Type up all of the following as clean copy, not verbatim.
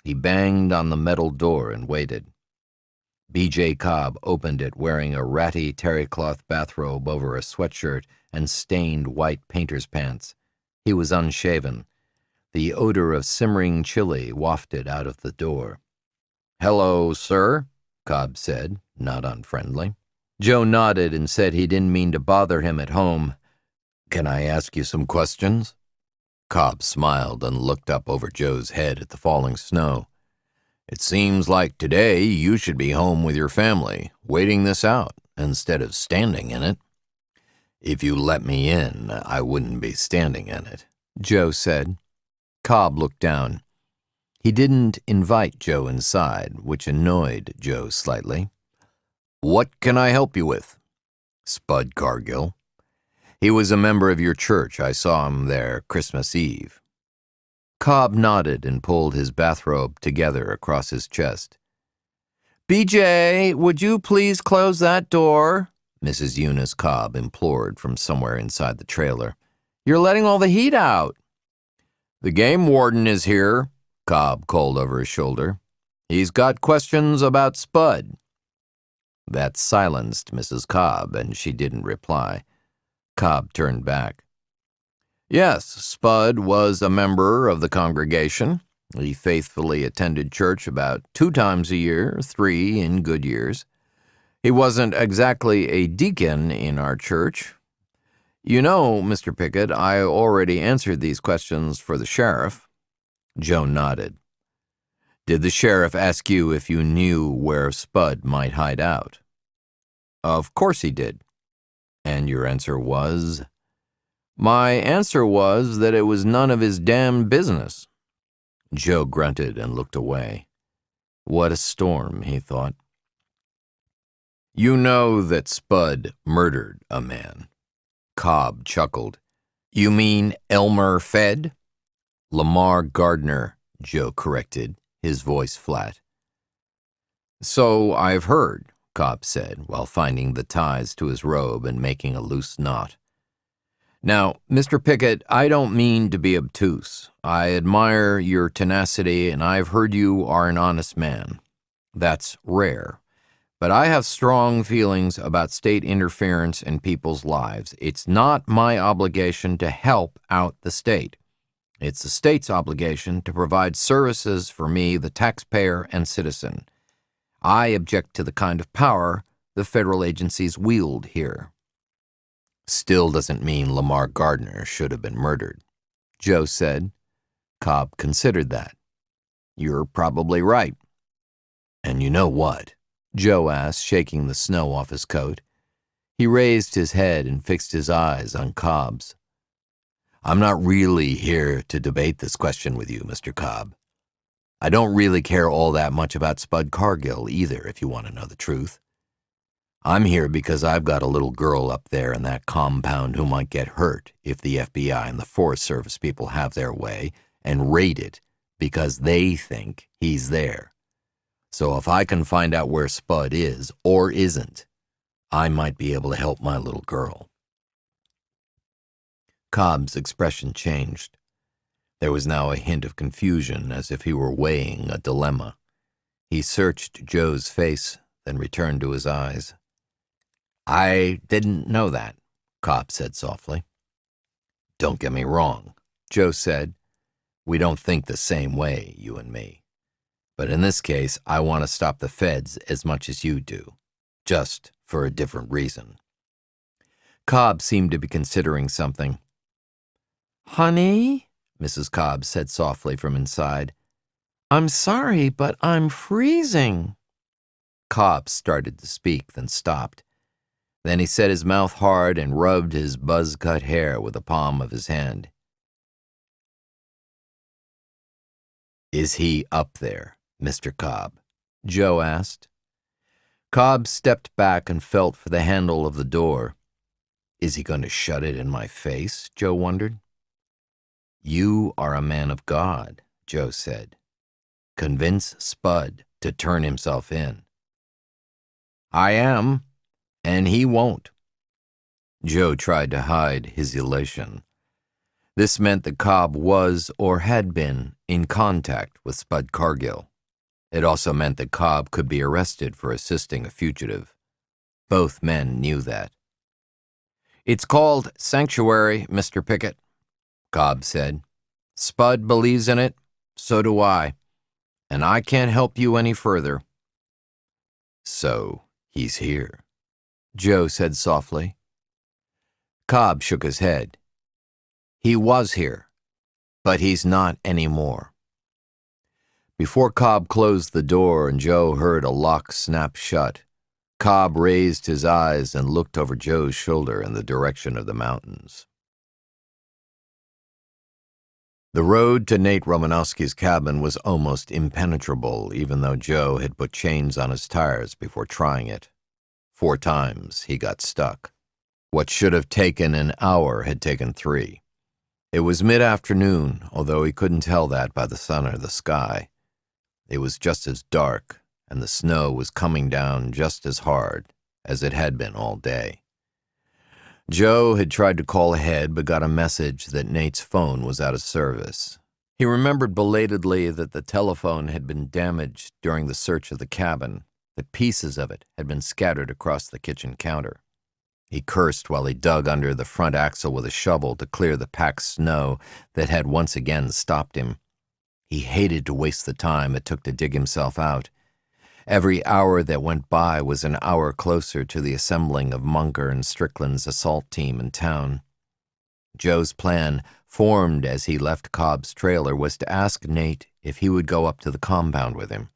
He banged on the metal door and waited. B.J. Cobb opened it wearing a ratty terrycloth bathrobe over a sweatshirt and stained white painter's pants. He was unshaven. The odor of simmering chili wafted out of the door. "Hello, sir," Cobb said, not unfriendly. Joe nodded and said he didn't mean to bother him at home. "Can I ask you some questions?" Cobb smiled and looked up over Joe's head at the falling snow. "It seems like today you should be home with your family, waiting this out, instead of standing in it." "If you let me in, I wouldn't be standing in it," Joe said. Cobb looked down. He didn't invite Joe inside, which annoyed Joe slightly. "What can I help you with?" "Spud Cargill. He was a member of your church. I saw him there Christmas Eve." Cobb nodded and pulled his bathrobe together across his chest. "BJ, would you please close that door?" Mrs. Eunice Cobb implored from somewhere inside the trailer. "You're letting all the heat out." "The game warden is here," Cobb called over his shoulder. "He's got questions about Spud." That silenced Mrs. Cobb, and she didn't reply. Cobb turned back. "Yes, Spud was a member of the congregation. He faithfully attended church about 2 times a year, 3 in good years. He wasn't exactly a deacon in our church. You know, Mr. Pickett, I already answered these questions for the sheriff." Joe nodded. "Did the sheriff ask you if you knew where Spud might hide out?" "Of course he did." "And your answer was?" "My answer was that it was none of his damn business." Joe grunted and looked away. What a storm, he thought. "You know that Spud murdered a man." Cobb chuckled. "You mean Elmer Fedd?" "Lamar Gardner," Joe corrected, his voice flat. "So I've heard," Cobb said, while finding the ties to his robe and making a loose knot. "Now, Mr. Pickett, I don't mean to be obtuse. I admire your tenacity, and I've heard you are an honest man. That's rare. But I have strong feelings about state interference in people's lives. It's not my obligation to help out the state. It's the state's obligation to provide services for me, the taxpayer and citizen. I object to the kind of power the federal agencies wield here." "Still doesn't mean Lamar Gardner should have been murdered," Joe said. Cobb considered that. "You're probably right." "And you know what?" Joe asked, shaking the snow off his coat. He raised his head and fixed his eyes on Cobb's. "I'm not really here to debate this question with you, Mr. Cobb. I don't really care all that much about Spud Cargill either, if you want to know the truth. I'm here because I've got a little girl up there in that compound who might get hurt if the FBI and the Forest Service people have their way and raid it because they think he's there. So if I can find out where Spud is or isn't, I might be able to help my little girl." Cobb's expression changed. There was now a hint of confusion, as if he were weighing a dilemma. He searched Joe's face, then returned to his eyes. "I didn't know that," Cobb said softly. "Don't get me wrong," Joe said. "We don't think the same way, you and me. But in this case, I want to stop the feds as much as you do, just for a different reason." Cobb seemed to be considering something. "Honey," Mrs. Cobb said softly from inside, "I'm sorry, but I'm freezing." Cobb started to speak, then stopped. Then he set his mouth hard and rubbed his buzz-cut hair with the palm of his hand. "Is he up there, Mr. Cobb?" Joe asked. Cobb stepped back and felt for the handle of the door. Is he going to shut it in my face? Joe wondered. "You are a man of God," Joe said. "Convince Spud to turn himself in." "I am, and he won't." Joe tried to hide his elation. This meant that Cobb was, or had been, in contact with Spud Cargill. It also meant that Cobb could be arrested for assisting a fugitive. Both men knew that. "It's called Sanctuary, Mr. Pickett," Cobb said. "Spud believes in it, so do I, and I can't help you any further." "So he's here," Joe said softly. Cobb shook his head. "He was here, but he's not anymore." Before Cobb closed the door and Joe heard a lock snap shut, Cobb raised his eyes and looked over Joe's shoulder in the direction of the mountains. The road to Nate Romanowski's cabin was almost impenetrable, even though Joe had put chains on his tires before trying it. 4 times he got stuck. What should have taken an hour had taken 3. It was mid-afternoon, although he couldn't tell that by the sun or the sky. It was just as dark, and the snow was coming down just as hard as it had been all day. Joe had tried to call ahead, but got a message that Nate's phone was out of service. He remembered belatedly that the telephone had been damaged during the search of the cabin, that pieces of it had been scattered across the kitchen counter. He cursed while he dug under the front axle with a shovel to clear the packed snow that had once again stopped him. He hated to waste the time it took to dig himself out. Every hour that went by was an hour closer to the assembling of Munger and Strickland's assault team in town. Joe's plan, formed as he left Cobb's trailer, was to ask Nate if he would go up to the compound with him.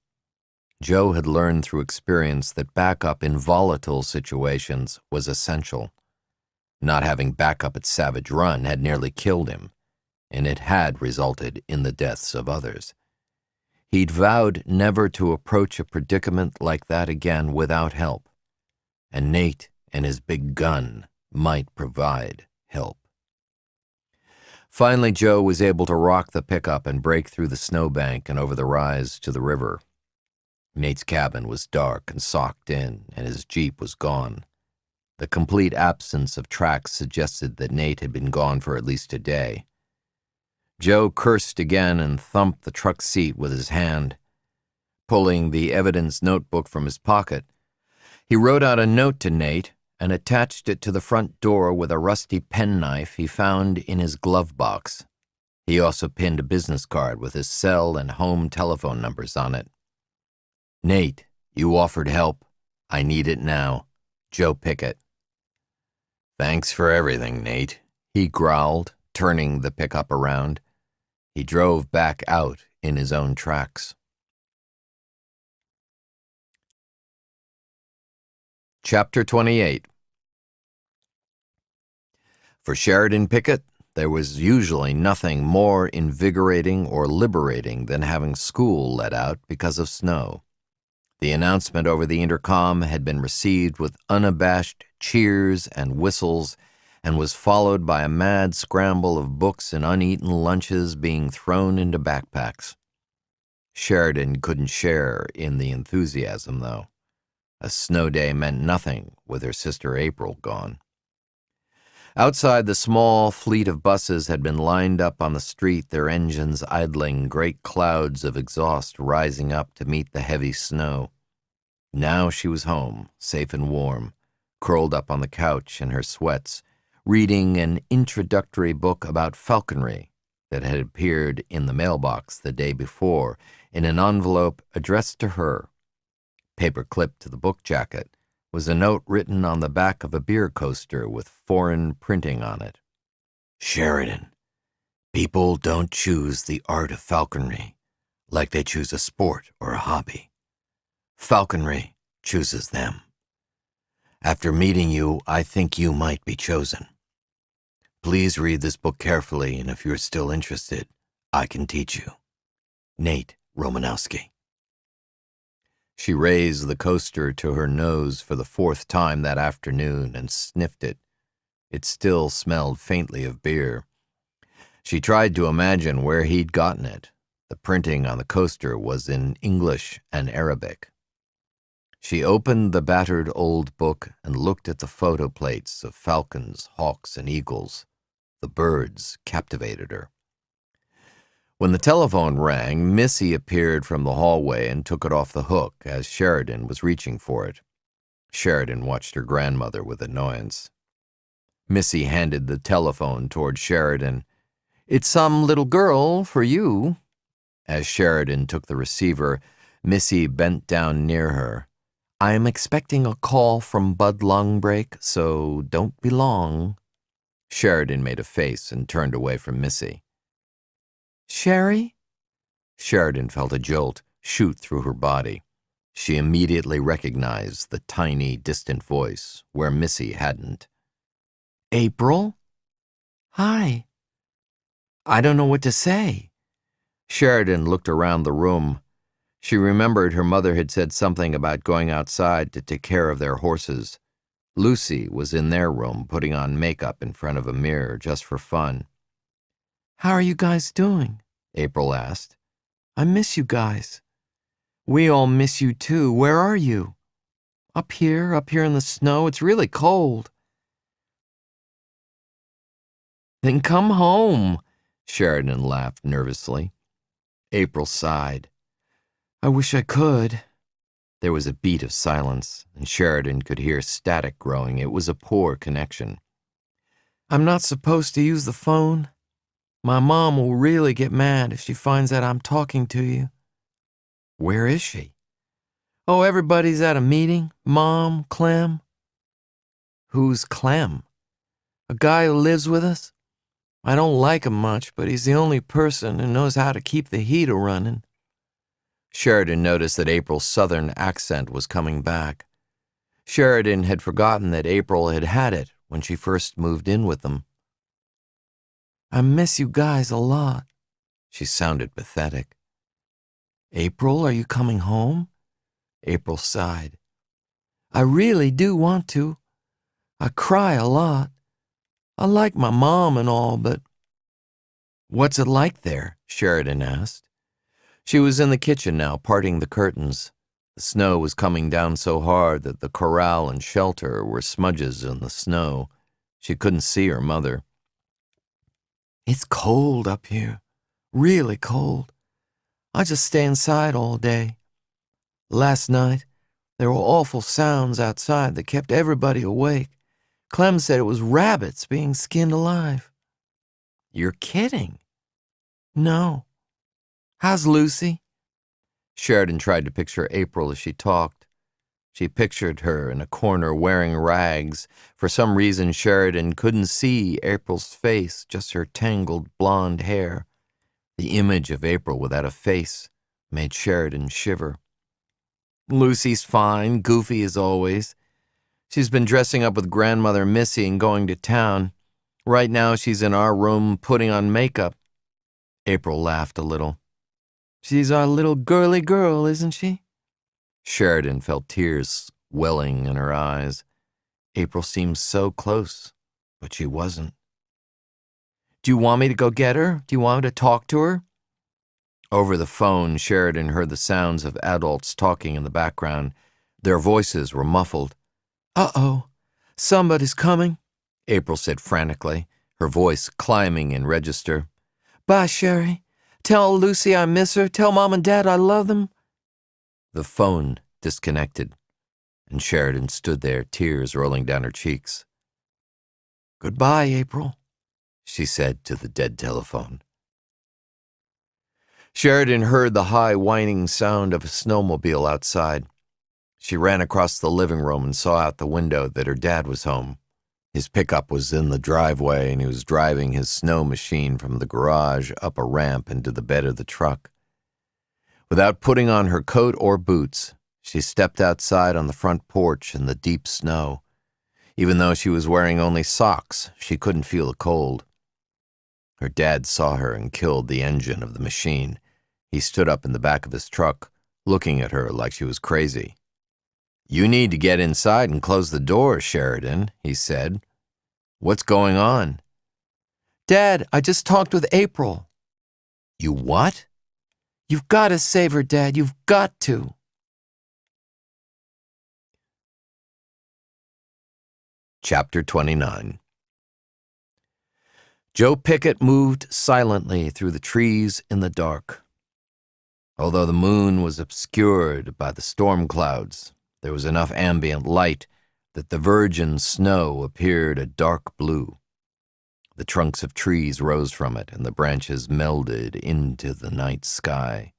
Joe had learned through experience that backup in volatile situations was essential. Not having backup at Savage Run had nearly killed him, and it had resulted in the deaths of others. He'd vowed never to approach a predicament like that again without help, and Nate and his big gun might provide help. Finally, Joe was able to rock the pickup and break through the snowbank and over the rise to the river. Nate's cabin was dark and socked in, and his Jeep was gone. The complete absence of tracks suggested that Nate had been gone for at least a day. Joe cursed again and thumped the truck seat with his hand. Pulling the evidence notebook from his pocket, he wrote out a note to Nate and attached it to the front door with a rusty penknife he found in his glove box. He also pinned a business card with his cell and home telephone numbers on it. "Nate, you offered help. I need it now. Joe Pickett." "Thanks for everything, Nate," he growled, turning the pickup around. He drove back out in his own tracks. Chapter 28. For Sheridan Pickett, there was usually nothing more invigorating or liberating than having school let out because of snow. The announcement over the intercom had been received with unabashed cheers and whistles, and was followed by a mad scramble of books and uneaten lunches being thrown into backpacks. Sheridan couldn't share in the enthusiasm, though. A snow day meant nothing with her sister April gone. Outside, the small fleet of buses had been lined up on the street, their engines idling, great clouds of exhaust rising up to meet the heavy snow. Now she was home, safe and warm, curled up on the couch in her sweats, reading an introductory book about falconry that had appeared in the mailbox the day before in an envelope addressed to her. Paper-clipped to the book jacket was a note written on the back of a beer coaster with foreign printing on it. "Sheridan, people don't choose the art of falconry like they choose a sport or a hobby. Falconry chooses them. After meeting you, I think you might be chosen. Please read this book carefully, and if you're still interested, I can teach you. Nate Romanowski." She raised the coaster to her nose for the 4th time that afternoon and sniffed it. It still smelled faintly of beer. She tried to imagine where he'd gotten it. The printing on the coaster was in English and Arabic. She opened the battered old book and looked at the photo plates of falcons, hawks, and eagles. The birds captivated her. When the telephone rang, Missy appeared from the hallway and took it off the hook as Sheridan was reaching for it. Sheridan watched her grandmother with annoyance. Missy handed the telephone toward Sheridan. "It's some little girl for you." As Sheridan took the receiver, Missy bent down near her. "I am expecting a call from Bud Longbreak, so don't be long." Sheridan made a face and turned away from Missy. "Sherry?" Sheridan felt a jolt shoot through her body. She immediately recognized the tiny, distant voice, where Missy hadn't. "April? Hi. I don't know what to say." Sheridan looked around the room. She remembered her mother had said something about going outside to take care of their horses. Lucy was in their room putting on makeup in front of a mirror just for fun. "How are you guys doing?" April asked. "I miss you guys." "We all miss you too. Where are you?" Up here in the snow. It's really cold." "Then come home," Sheridan laughed nervously. April sighed. "I wish I could." There was a beat of silence, and Sheridan could hear static growing. It was a poor connection. "I'm not supposed to use the phone. My mom will really get mad if she finds out I'm talking to you." "Where is she?" "Oh, everybody's at a meeting. Mom, Clem." "Who's Clem?" "A guy who lives with us. I don't like him much, but he's the only person who knows how to keep the heater running." Sheridan noticed that April's southern accent was coming back. Sheridan had forgotten that April had had it when she first moved in with them. "I miss you guys a lot." She sounded pathetic. "April, are you coming home?" April sighed. "I really do want to. I cry a lot. I like my mom and all, but—" "What's it like there?" Sheridan asked. She was in the kitchen now, parting the curtains. The snow was coming down so hard that the corral and shelter were smudges in the snow. She couldn't see her mother. "It's cold up here. Really cold. I just stay inside all day. Last night, there were awful sounds outside that kept everybody awake. Clem said it was rabbits being skinned alive." "You're kidding." "No. How's Lucy?" Sheridan tried to picture April as she talked. She pictured her in a corner wearing rags. For some reason, Sheridan couldn't see April's face, just her tangled blonde hair. The image of April without a face made Sheridan shiver. "Lucy's fine, goofy as always. She's been dressing up with grandmother Missy and going to town. Right now she's in our room putting on makeup." April laughed a little. "She's our little girly girl, isn't she?" Sheridan felt tears welling in her eyes. April seemed so close, but she wasn't. "Do you want me to go get her? Do you want me to talk to her?" Over the phone, Sheridan heard the sounds of adults talking in the background. Their voices were muffled. "Uh-oh, somebody's coming," April said frantically, her voice climbing in register. "Bye, Sherry. Tell Lucy I miss her. Tell Mom and Dad I love them." The phone disconnected, and Sheridan stood there, tears rolling down her cheeks. "Goodbye, April," she said to the dead telephone. Sheridan heard the high whining sound of a snowmobile outside. She ran across the living room and saw out the window that her dad was home. His pickup was in the driveway, and he was driving his snow machine from the garage up a ramp into the bed of the truck. Without putting on her coat or boots, she stepped outside on the front porch in the deep snow. Even though she was wearing only socks, she couldn't feel the cold. Her dad saw her and killed the engine of the machine. He stood up in the back of his truck, looking at her like she was crazy. "You need to get inside and close the door, Sheridan," he said. "What's going on?" "Dad, I just talked with April." "You what?" "You've got to save her, Dad. You've got to." Chapter 29. Joe Pickett moved silently through the trees in the dark. Although the moon was obscured by the storm clouds, there was enough ambient light that the virgin snow appeared a dark blue. The trunks of trees rose from it, and the branches melded into the night sky.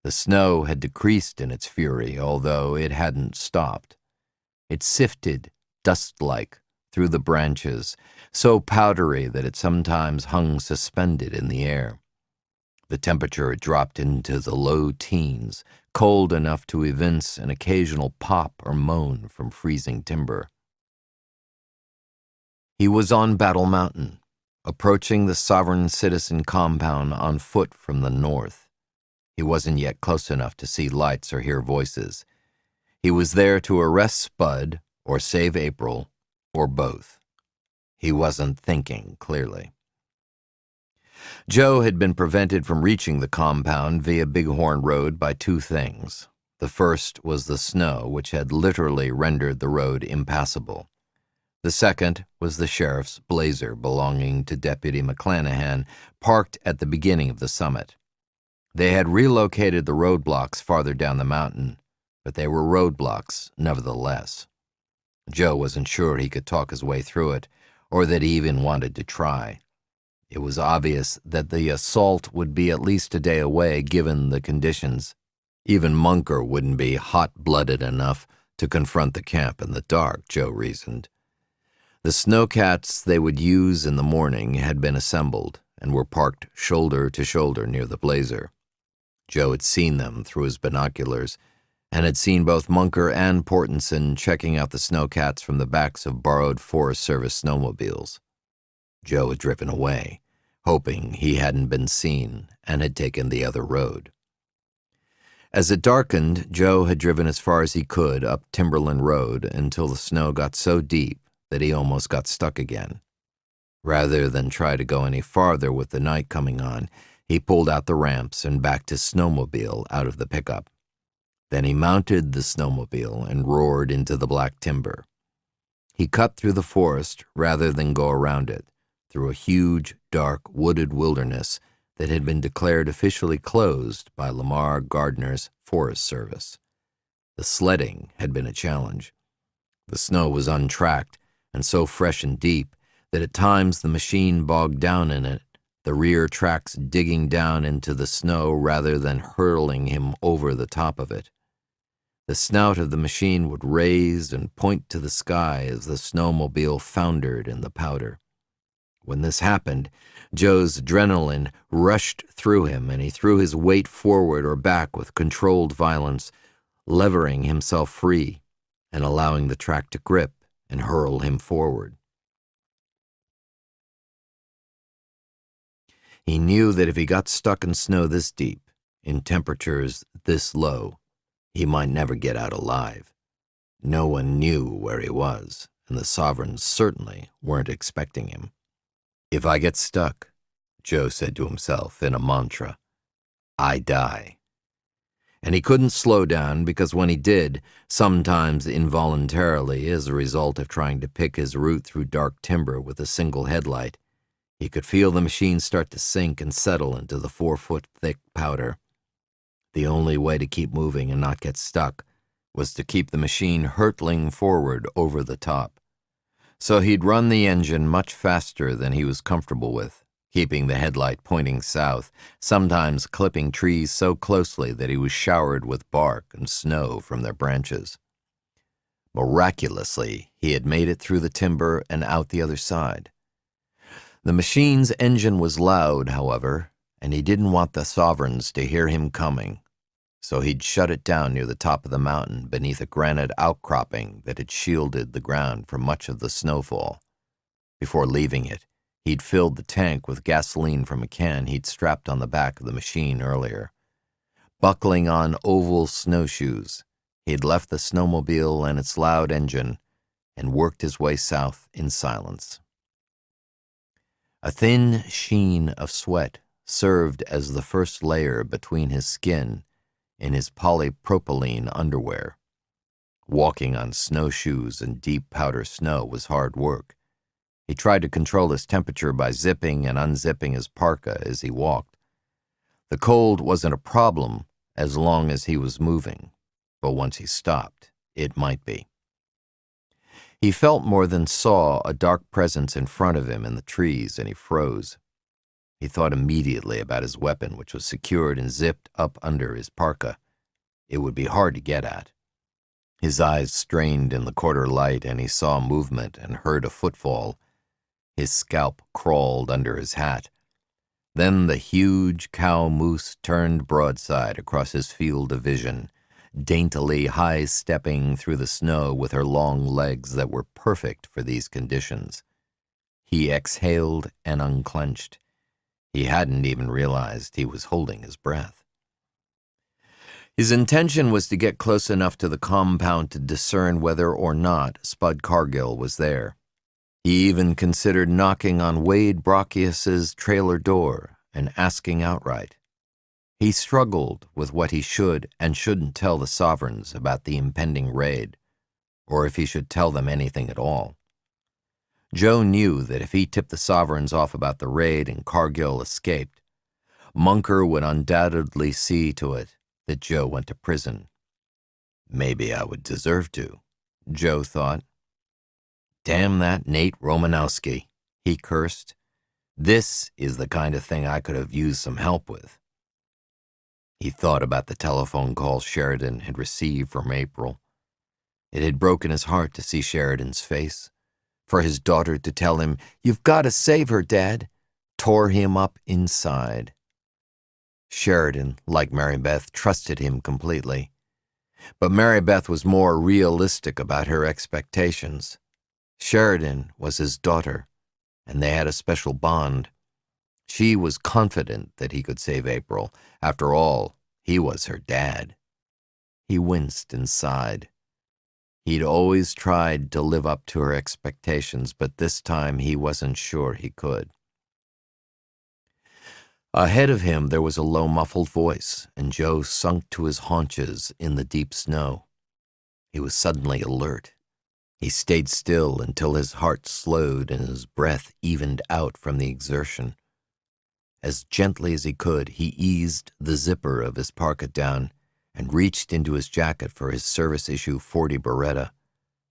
The snow had decreased in its fury, although it hadn't stopped. It sifted, dust-like, through the branches, so powdery that it sometimes hung suspended in the air. The temperature had dropped into the low teens, cold enough to evince an occasional pop or moan from freezing timber. He was on Battle Mountain, approaching the Sovereign Citizen compound on foot from the north. He wasn't yet close enough to see lights or hear voices. He was there to arrest Spud or save April, or both. He wasn't thinking clearly. Joe had been prevented from reaching the compound via Bighorn Road by two things. The first was the snow, which had literally rendered the road impassable. The second was the sheriff's Blazer belonging to Deputy McClanahan, parked at the beginning of the summit. They had relocated the roadblocks farther down the mountain, but they were roadblocks nevertheless. Joe wasn't sure he could talk his way through it, or that he even wanted to try. It was obvious that the assault would be at least a day away given the conditions. Even Munker wouldn't be hot-blooded enough to confront the camp in the dark, Joe reasoned. The snowcats they would use in the morning had been assembled and were parked shoulder to shoulder near the Blazer. Joe had seen them through his binoculars and had seen both Munker and Portenson checking out the snowcats from the backs of borrowed Forest Service snowmobiles. Joe had driven away, hoping he hadn't been seen and had taken the other road. As it darkened, Joe had driven as far as he could up Timberland Road until the snow got so deep that he almost got stuck again. Rather than try to go any farther with the night coming on, he pulled out the ramps and backed his snowmobile out of the pickup. Then he mounted the snowmobile and roared into the black timber. He cut through the forest rather than go around it, through a huge, dark, wooded wilderness that had been declared officially closed by Lamar Gardner's Forest Service. The sledding had been a challenge. The snow was untracked and so fresh and deep that at times the machine bogged down in it, the rear tracks digging down into the snow rather than hurling him over the top of it. The snout of the machine would raise and point to the sky as the snowmobile foundered in the powder. When this happened, Joe's adrenaline rushed through him, and he threw his weight forward or back with controlled violence, levering himself free and allowing the track to grip and hurl him forward. He knew that if he got stuck in snow this deep, in temperatures this low, he might never get out alive. No one knew where he was, and the Sovereigns certainly weren't expecting him. "If I get stuck," Joe said to himself in a mantra, "I die." And he couldn't slow down because when he did, sometimes involuntarily as a result of trying to pick his route through dark timber with a single headlight, he could feel the machine start to sink and settle into the 4-foot-thick powder. The only way to keep moving and not get stuck was to keep the machine hurtling forward over the top. So he'd run the engine much faster than he was comfortable with, keeping the headlight pointing south, sometimes clipping trees so closely that he was showered with bark and snow from their branches. Miraculously, he had made it through the timber and out the other side. The machine's engine was loud, however, and he didn't want the Sovereigns to hear him coming, so he'd shut it down near the top of the mountain beneath a granite outcropping that had shielded the ground from much of the snowfall. Before leaving it, he'd filled the tank with gasoline from a can he'd strapped on the back of the machine earlier. Buckling on oval snowshoes, he'd left the snowmobile and its loud engine and worked his way south in silence. A thin sheen of sweat served as the first layer between his skin and his polypropylene underwear. Walking on snowshoes in deep powder snow was hard work. He tried to control his temperature by zipping and unzipping his parka as he walked. The cold wasn't a problem as long as he was moving, but once he stopped, it might be. He felt more than saw a dark presence in front of him in the trees, and he froze. He thought immediately about his weapon, which was secured and zipped up under his parka. It would be hard to get at. His eyes strained in the quarter light, and he saw movement and heard a footfall. His scalp crawled under his hat. Then the huge cow moose turned broadside across his field of vision, daintily high-stepping through the snow with her long legs that were perfect for these conditions. He exhaled and unclenched. He hadn't even realized he was holding his breath. His intention was to get close enough to the compound to discern whether or not Spud Cargill was there. He even considered knocking on Wade Brocchius's trailer door and asking outright. He struggled with what he should and shouldn't tell the Sovereigns about the impending raid, or if he should tell them anything at all. Joe knew that if he tipped the Sovereigns off about the raid and Cargill escaped, Munker would undoubtedly see to it that Joe went to prison. Maybe I would deserve to, Joe thought. Damn that Nate Romanowski, he cursed. This is the kind of thing I could have used some help with. He thought about the telephone call Sheridan had received from April. It had broken his heart to see Sheridan's face. For his daughter to tell him, "You've got to save her, Dad," tore him up inside. Sheridan, like Mary Beth, trusted him completely. But Mary Beth was more realistic about her expectations. Sheridan was his daughter, and they had a special bond. She was confident that he could save April. After all, he was her dad. He winced and sighed. He'd always tried to live up to her expectations, but this time he wasn't sure he could. Ahead of him there was a low, muffled voice, and Joe sunk to his haunches in the deep snow. He was suddenly alert. He stayed still until his heart slowed and his breath evened out from the exertion. As gently as he could, he eased the zipper of his parka down and reached into his jacket for his service-issue .40 Beretta,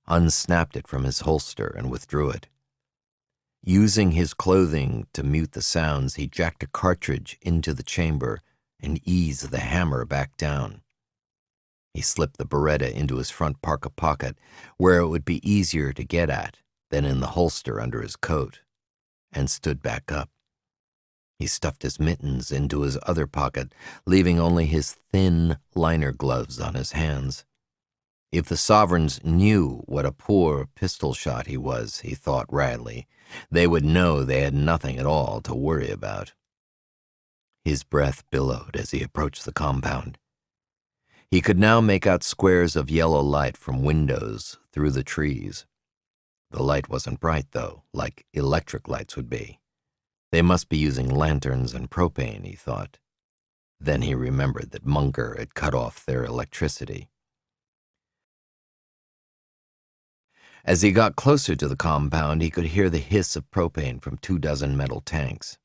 unsnapped it from his holster and withdrew it. Using his clothing to mute the sounds, he jacked a cartridge into the chamber and eased the hammer back down. He slipped the Beretta into his front parka pocket, where it would be easier to get at than in the holster under his coat, and stood back up. He stuffed his mittens into his other pocket, leaving only his thin liner gloves on his hands. If the Sovereigns knew what a poor pistol shot he was, he thought wryly, they would know they had nothing at all to worry about. His breath billowed as he approached the compound. He could now make out squares of yellow light from windows through the trees. The light wasn't bright, though, like electric lights would be. They must be using lanterns and propane, he thought. Then he remembered that Munker had cut off their electricity. As he got closer to the compound, he could hear the hiss of propane from 24 metal tanks.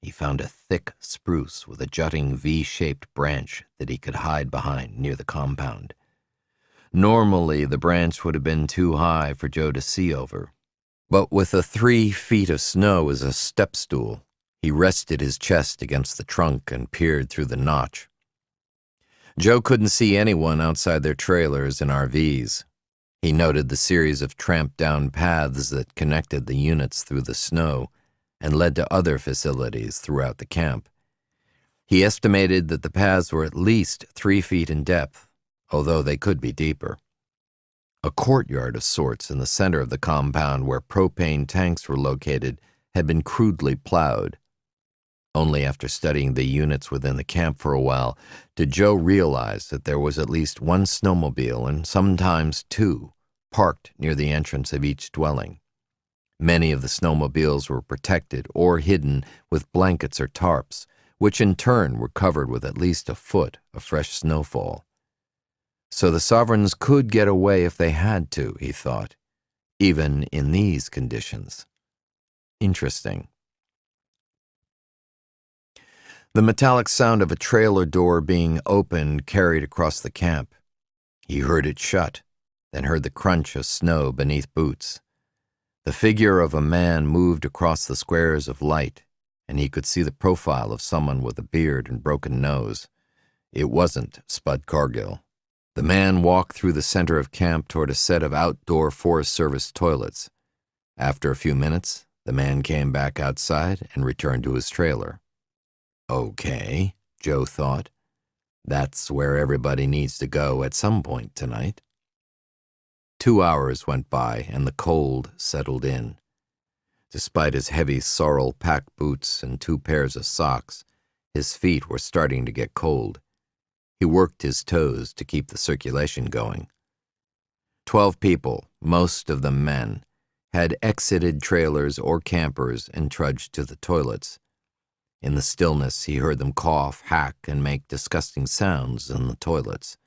He found a thick spruce with a jutting V-shaped branch that he could hide behind near the compound. Normally, the branch would have been too high for Joe to see over. But with the 3 feet of snow as a step stool, he rested his chest against the trunk and peered through the notch. Joe couldn't see anyone outside their trailers and RVs. He noted the series of tramped-down paths that connected the units through the snow and led to other facilities throughout the camp. He estimated that the paths were at least 3 feet in depth, although they could be deeper. A courtyard of sorts in the center of the compound where propane tanks were located had been crudely plowed. Only after studying the units within the camp for a while did Joe realize that there was at least 1 snowmobile and sometimes 2 parked near the entrance of each dwelling. Many of the snowmobiles were protected or hidden with blankets or tarps, which in turn were covered with at least a foot of fresh snowfall. So the Sovereigns could get away if they had to, he thought, even in these conditions. interesting. The metallic sound of a trailer door being opened carried across the camp. He heard it shut, then heard the crunch of snow beneath boots. The figure of a man moved across the squares of light, and he could see the profile of someone with a beard and broken nose. It wasn't Spud Cargill. The man walked through the center of camp toward a set of outdoor Forest Service toilets. After a few minutes, the man came back outside and returned to his trailer. Okay, Joe thought. That's where everybody needs to go at some point tonight. 2 hours went by and the cold settled in. Despite his heavy sorrel pack boots and 2 pairs of socks, his feet were starting to get cold. He worked his toes to keep the circulation going. 12 people, most of them men, had exited trailers or campers and trudged to the toilets. In the stillness, he heard them cough, hack, and make disgusting sounds in the toilets.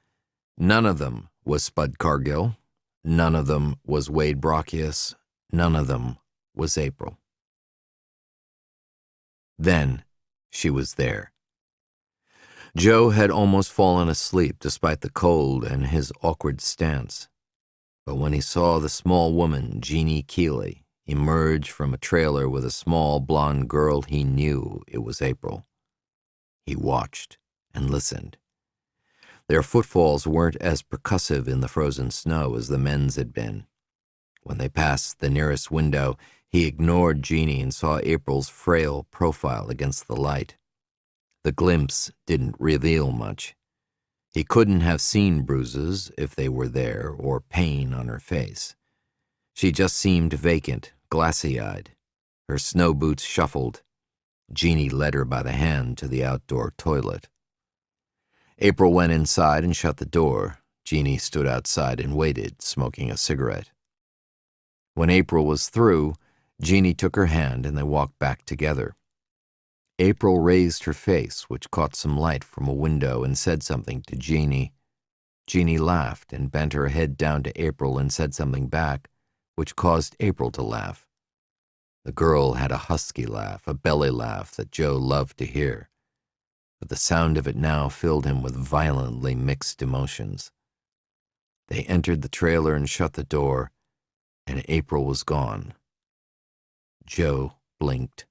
None of them was Spud Cargill. None of them was Wade Brocchius. None of them was April. Then she was there. Joe had almost fallen asleep despite the cold and his awkward stance. But when he saw the small woman, Jeannie Keeley, emerge from a trailer with a small blonde girl, he knew it was April. He watched and listened. Their footfalls weren't as percussive in the frozen snow as the men's had been. When they passed the nearest window, he ignored Jeannie and saw April's frail profile against the light. The glimpse didn't reveal much. He couldn't have seen bruises, if they were there, or pain on her face. She just seemed vacant, glassy-eyed. Her snow boots shuffled. Jeannie led her by the hand to the outdoor toilet. April went inside and shut the door. Jeannie stood outside and waited, smoking a cigarette. When April was through, Jeannie took her hand and they walked back together. April raised her face, which caught some light from a window, and said something to Jeannie. Jeannie laughed and bent her head down to April and said something back, which caused April to laugh. The girl had a husky laugh, a belly laugh that Joe loved to hear, but the sound of it now filled him with violently mixed emotions. They entered the trailer and shut the door, and April was gone. Joe blinked.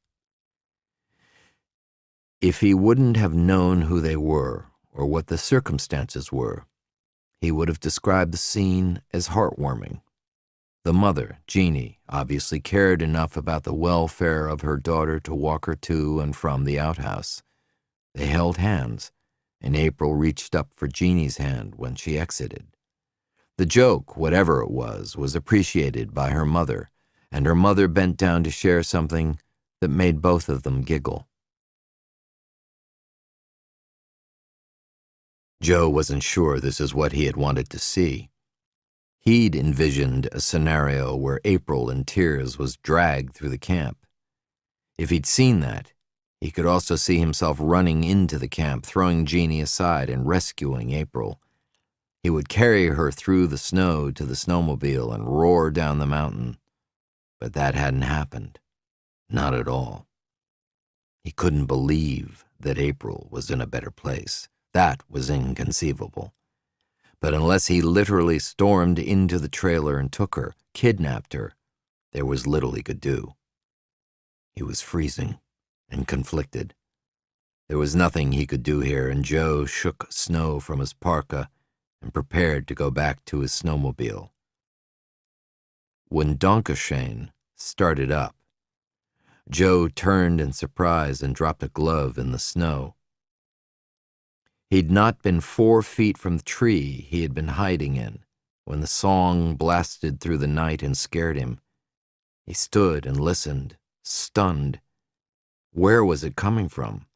If he wouldn't have known who they were or what the circumstances were, he would have described the scene as heartwarming. The mother, Jeannie, obviously cared enough about the welfare of her daughter to walk her to and from the outhouse. They held hands, and April reached up for Jeannie's hand when she exited. The joke, whatever it was appreciated by her mother, and her mother bent down to share something that made both of them giggle. Joe wasn't sure this is what he had wanted to see. He'd envisioned a scenario where April in tears was dragged through the camp. If he'd seen that, he could also see himself running into the camp, throwing Jeannie aside and rescuing April. He would carry her through the snow to the snowmobile and roar down the mountain. But that hadn't happened. Not at all. He couldn't believe that April was in a better place. That was inconceivable. But unless he literally stormed into the trailer and took her, kidnapped her, there was little he could do. He was freezing and conflicted. There was nothing he could do here, and Joe shook snow from his parka and prepared to go back to his snowmobile. When Donkashane started up, Joe turned in surprise and dropped a glove in the snow. He'd not been 4 feet from the tree he had been hiding in when the song blasted through the night and scared him. He stood and listened, stunned. Where was it coming from?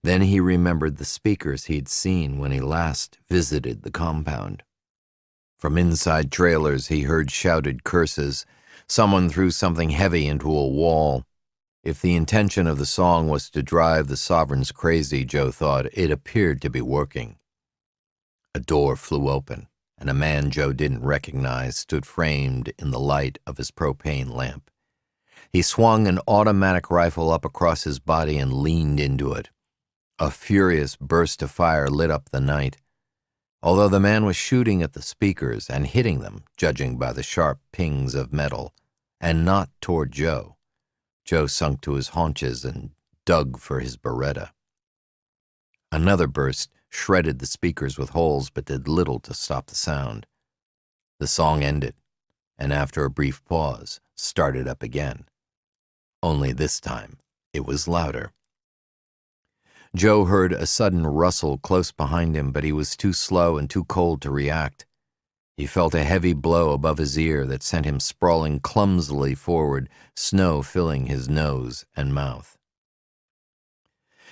Then he remembered the speakers he'd seen when he last visited the compound. From inside trailers he heard shouted curses. Someone threw something heavy into a wall. If the intention of the song was to drive the sovereigns crazy, Joe thought, it appeared to be working. A door flew open, and a man Joe didn't recognize stood framed in the light of his propane lamp. He swung an automatic rifle up across his body and leaned into it. A furious burst of fire lit up the night. Although the man was shooting at the speakers and hitting them, judging by the sharp pings of metal, and not toward Joe, Joe sunk to his haunches and dug for his Beretta. Another burst shredded the speakers with holes but did little to stop the sound. The song ended, and after a brief pause, started up again. Only this time, it was louder. Joe heard a sudden rustle close behind him, but he was too slow and too cold to react. He felt a heavy blow above his ear that sent him sprawling clumsily forward, snow filling his nose and mouth.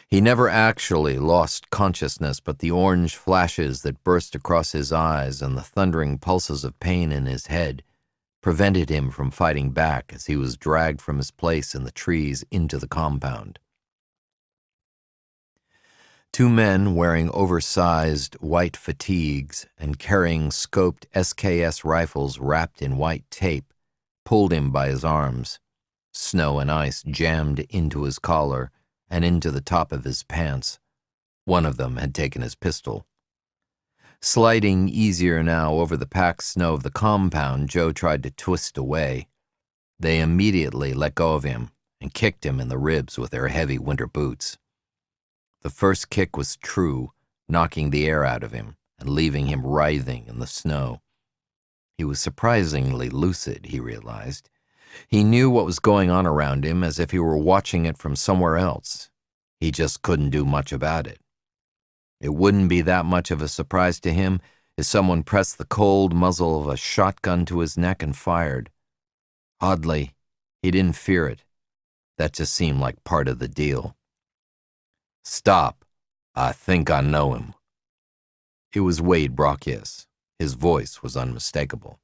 He never actually lost consciousness, but the orange flashes that burst across his eyes and the thundering pulses of pain in his head prevented him from fighting back as he was dragged from his place in the trees into the compound. Two men wearing oversized white fatigues and carrying scoped SKS rifles wrapped in white tape pulled him by his arms. Snow and ice jammed into his collar and into the top of his pants. One of them had taken his pistol. Sliding easier now over the packed snow of the compound, Joe tried to twist away. They immediately let go of him and kicked him in the ribs with their heavy winter boots. The first kick was true, knocking the air out of him and leaving him writhing in the snow. He was surprisingly lucid, he realized. He knew what was going on around him as if he were watching it from somewhere else. He just couldn't do much about it. It wouldn't be that much of a surprise to him if someone pressed the cold muzzle of a shotgun to his neck and fired. Oddly, he didn't fear it. That just seemed like part of the deal. "Stop. I think I know him." It was Wade Brockius. His voice was unmistakable.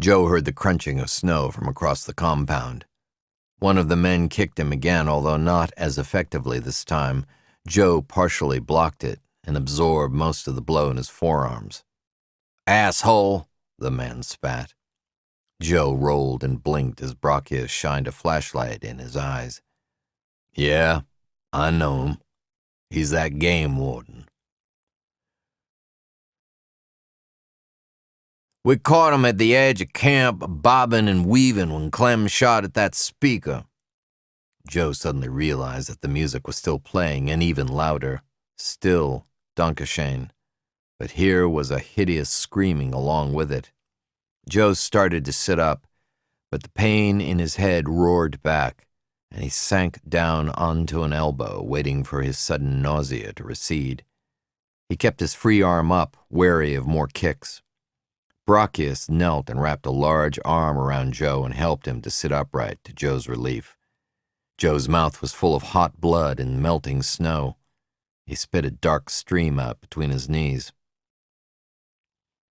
Joe heard the crunching of snow from across the compound. One of the men kicked him again, although not as effectively this time. Joe partially blocked it and absorbed most of the blow in his forearms. "Asshole," the man spat. Joe rolled and blinked as Brockius shined a flashlight in his eyes. "Yeah, I know him. He's that game warden. We caught him at the edge of camp, bobbing and weaving when Clem shot at that speaker." Joe suddenly realized that the music was still playing and even louder. Still Dankeschön. But here was a hideous screaming along with it. Joe started to sit up, but the pain in his head roared back, and he sank down onto an elbow, waiting for his sudden nausea to recede. He kept his free arm up, wary of more kicks. Brockius knelt and wrapped a large arm around Joe and helped him to sit upright, to Joe's relief. Joe's mouth was full of hot blood and melting snow. He spit a dark stream out between his knees.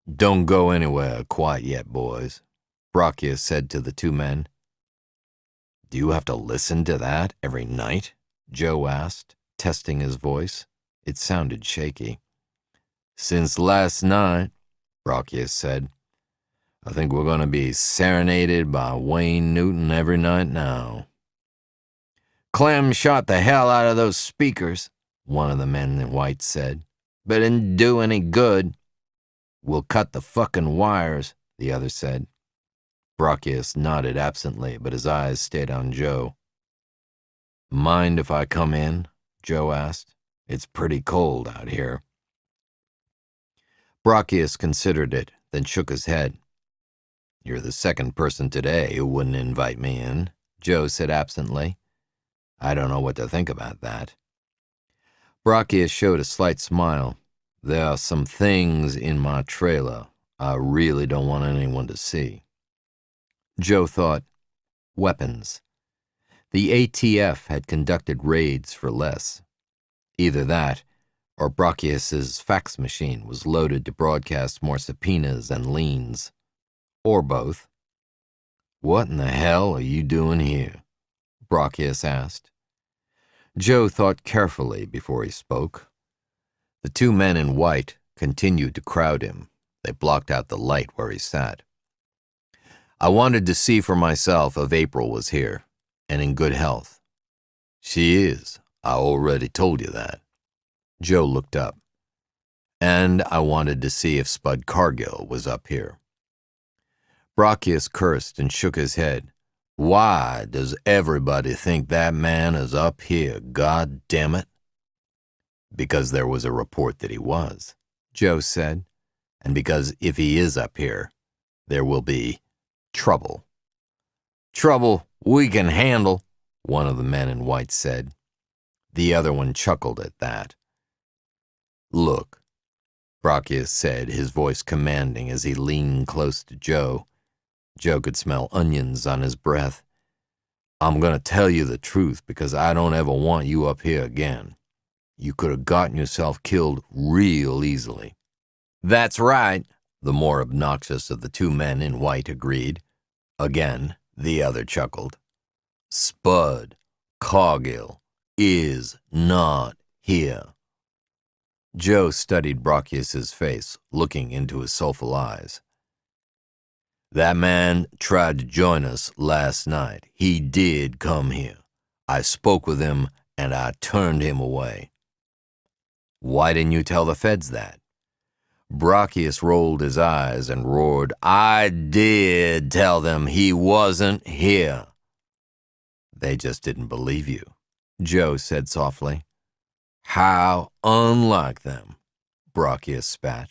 "Don't go anywhere quite yet, boys," Brockius said to the two men. "Do you have to listen to that every night?" Joe asked, testing his voice. It sounded shaky. "Since last night," Brockius said. "I think we're going to be serenaded by Wayne Newton every night now." "Clem shot the hell out of those speakers," one of the men in white said, "but it didn't do any good." "We'll cut the fucking wires," the other said. Brockius nodded absently, but his eyes stayed on Joe. "Mind if I come in?" Joe asked. "It's pretty cold out here." Brockius considered it, then shook his head. "You're the second person today who wouldn't invite me in," Joe said absently. "I don't know what to think about that." Brockius showed a slight smile. "There are some things in my trailer I really don't want anyone to see." Joe thought, weapons. The ATF had conducted raids for less. Either that, or Brockius's fax machine was loaded to broadcast more subpoenas and liens. Or both. "What in the hell are you doing here?" Brockius asked. Joe thought carefully before he spoke. The two men in white continued to crowd him. They blocked out the light where he sat. I wanted to see for myself if April was here, and in good health. She is. I already told you that. Joe looked up. And I wanted to see if Spud Cargill was up here. Brocchius cursed and shook his head. Why does everybody think that man is up here, God damn it? Because there was a report that he was, Joe said, and because if he is up here, there will be trouble. Trouble we can handle, one of the men in white said. The other one chuckled at that. Look, Brocchius said, his voice commanding as he leaned close to Joe. Joe could smell onions on his breath. I'm going to tell you the truth because I don't ever want you up here again. You could have gotten yourself killed real easily. That's right, the more obnoxious of the two men in white agreed. Again, the other chuckled. Spud Cargill is not here. Joe studied Brocchius's face, looking into his soulful eyes. That man tried to join us last night. He did come here. I spoke with him, and I turned him away. Why didn't you tell the feds that? Brocchius rolled his eyes and roared, I did tell them he wasn't here. They just didn't believe you, Joe said softly. How unlike them, Brocchius spat.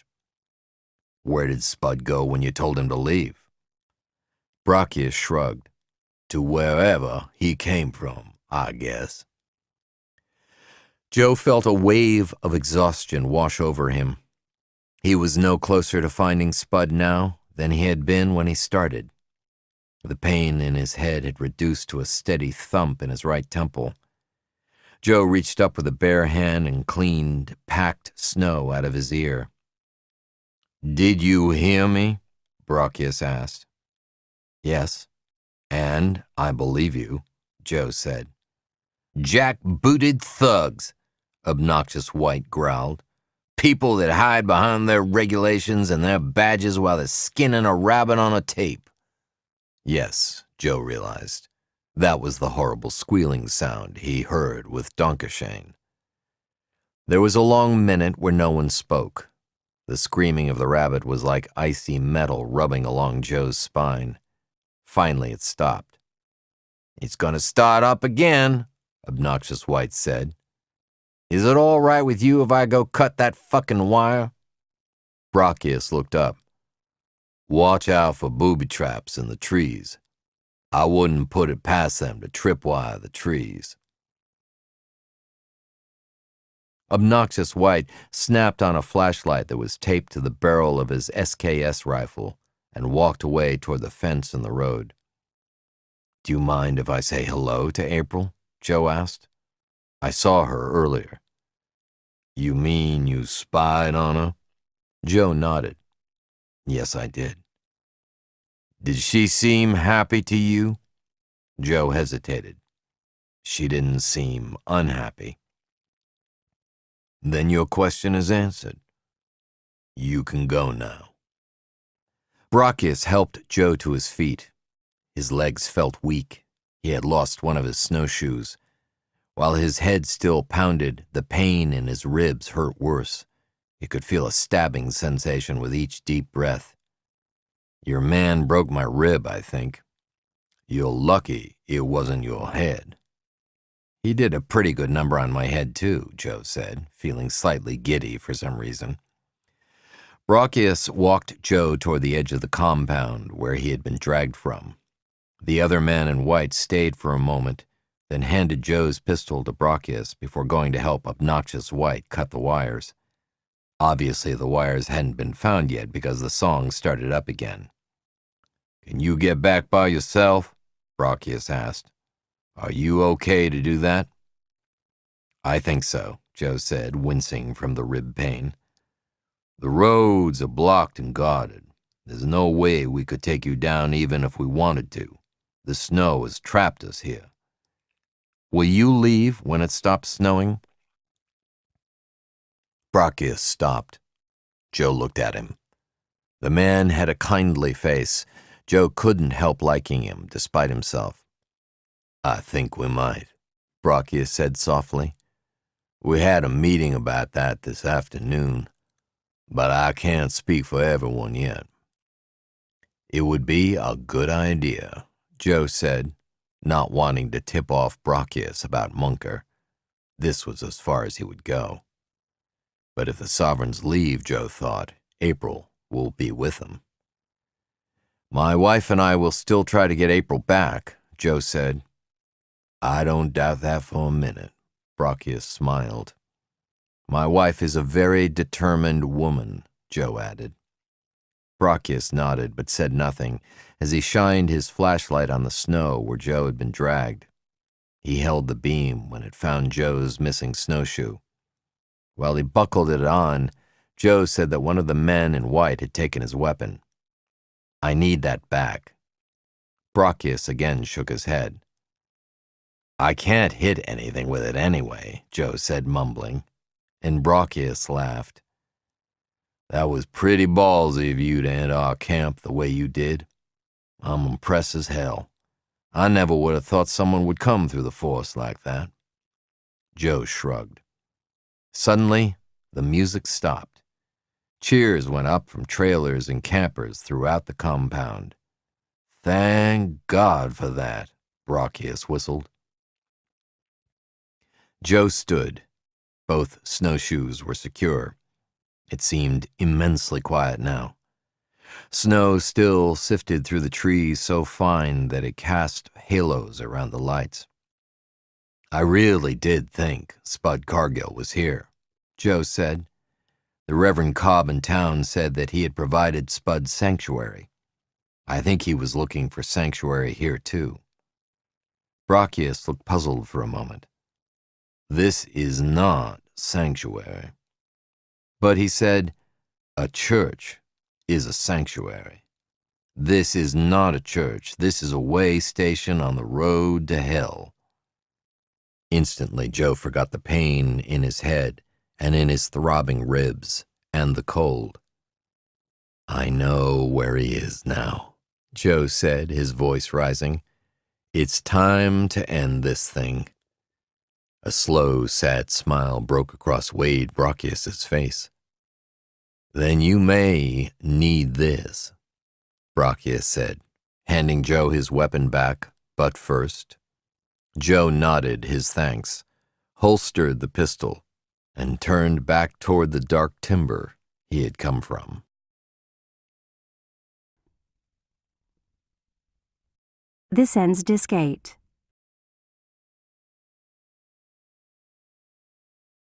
Where did Spud go when you told him to leave? Brocchius shrugged. To wherever he came from, I guess. Joe felt a wave of exhaustion wash over him. He was no closer to finding Spud now than he had been when he started. The pain in his head had reduced to a steady thump in his right temple. Joe reached up with a bare hand and cleaned packed snow out of his ear. Did you hear me? Brocchius asked. Yes, and I believe you, Joe said. Jack-booted thugs, Obnoxious White growled. People that hide behind their regulations and their badges while they're skinning a rabbit on a tape. Yes, Joe realized. That was the horrible squealing sound he heard with Donkashane. There was a long minute where no one spoke. The screaming of the rabbit was like icy metal rubbing along Joe's spine. Finally, it stopped. It's gonna start up again, Obnoxious White said. Is it all right with you if I go cut that fucking wire? Brocchius looked up. Watch out for booby traps in the trees. I wouldn't put it past them to tripwire the trees. Obnoxious White snapped on a flashlight that was taped to the barrel of his SKS rifle and walked away toward the fence in the road. Do you mind if I say hello to April? Joe asked. I saw her earlier. You mean you spied on her? Joe nodded. Yes, I did. Did she seem happy to you? Joe hesitated. She didn't seem unhappy. Then your question is answered. You can go now. Brocchius helped Joe to his feet. His legs felt weak. He had lost one of his snowshoes. While his head still pounded, the pain in his ribs hurt worse. He could feel a stabbing sensation with each deep breath. Your man broke my rib, I think. You're lucky it wasn't your head. He did a pretty good number on my head, too, Joe said, feeling slightly giddy for some reason. Brocchius walked Joe toward the edge of the compound where he had been dragged from. The other man in white stayed for a moment, then handed Joe's pistol to Brocchius before going to help Obnoxious White cut the wires. Obviously, the wires hadn't been found yet because the song started up again. Can you get back by yourself? Brocchius asked. Are you okay to do that? I think so, Joe said, wincing from the rib pain. The roads are blocked and guarded. There's no way we could take you down even if we wanted to. The snow has trapped us here. Will you leave when it stops snowing? Brocchius stopped. Joe looked at him. The man had a kindly face. Joe couldn't help liking him, despite himself. "I think we might," Brocchius said softly. "We had a meeting about that this afternoon, but I can't speak for everyone yet." "It would be a good idea," Joe said, not wanting to tip off Brocchius about Munker. This was as far as he would go. But if the Sovereigns leave, Joe thought, April will be with them. "My wife and I will still try to get April back," Joe said. "I don't doubt that for a minute," Brocchius smiled. "My wife is a very determined woman," Joe added. Brocchius nodded but said nothing as he shined his flashlight on the snow where Joe had been dragged. He held the beam when it found Joe's missing snowshoe. While he buckled it on, Joe said that one of the men in white had taken his weapon. "I need that back." Brocchius again shook his head. "I can't hit anything with it anyway," Joe said, mumbling, and Brocchius laughed. "That was pretty ballsy of you to enter our camp the way you did. I'm impressed as hell. I never would have thought someone would come through the forest like that." Joe shrugged. Suddenly, the music stopped. Cheers went up from trailers and campers throughout the compound. "Thank God for that," Brocchius whistled. Joe stood. Both snowshoes were secure. It seemed immensely quiet now. Snow still sifted through the trees so fine that it cast halos around the lights. "I really did think Spud Cargill was here," Joe said. "The Reverend Cobb in town said that he had provided Spud sanctuary. I think he was looking for sanctuary here, too." Brocchius looked puzzled for a moment. "This is not sanctuary." "But," he said, "a church is a sanctuary. This is not a church. This is a way station on the road to hell." Instantly, Joe forgot the pain in his head and in his throbbing ribs and the cold. "I know where he is now," Joe said, his voice rising. "It's time to end this thing." A slow, sad smile broke across Wade Brocchius's face. "Then you may need this," Brocchius said, handing Joe his weapon back, but first. Joe nodded his thanks, holstered the pistol, and turned back toward the dark timber he had come from. This ends Disc 8.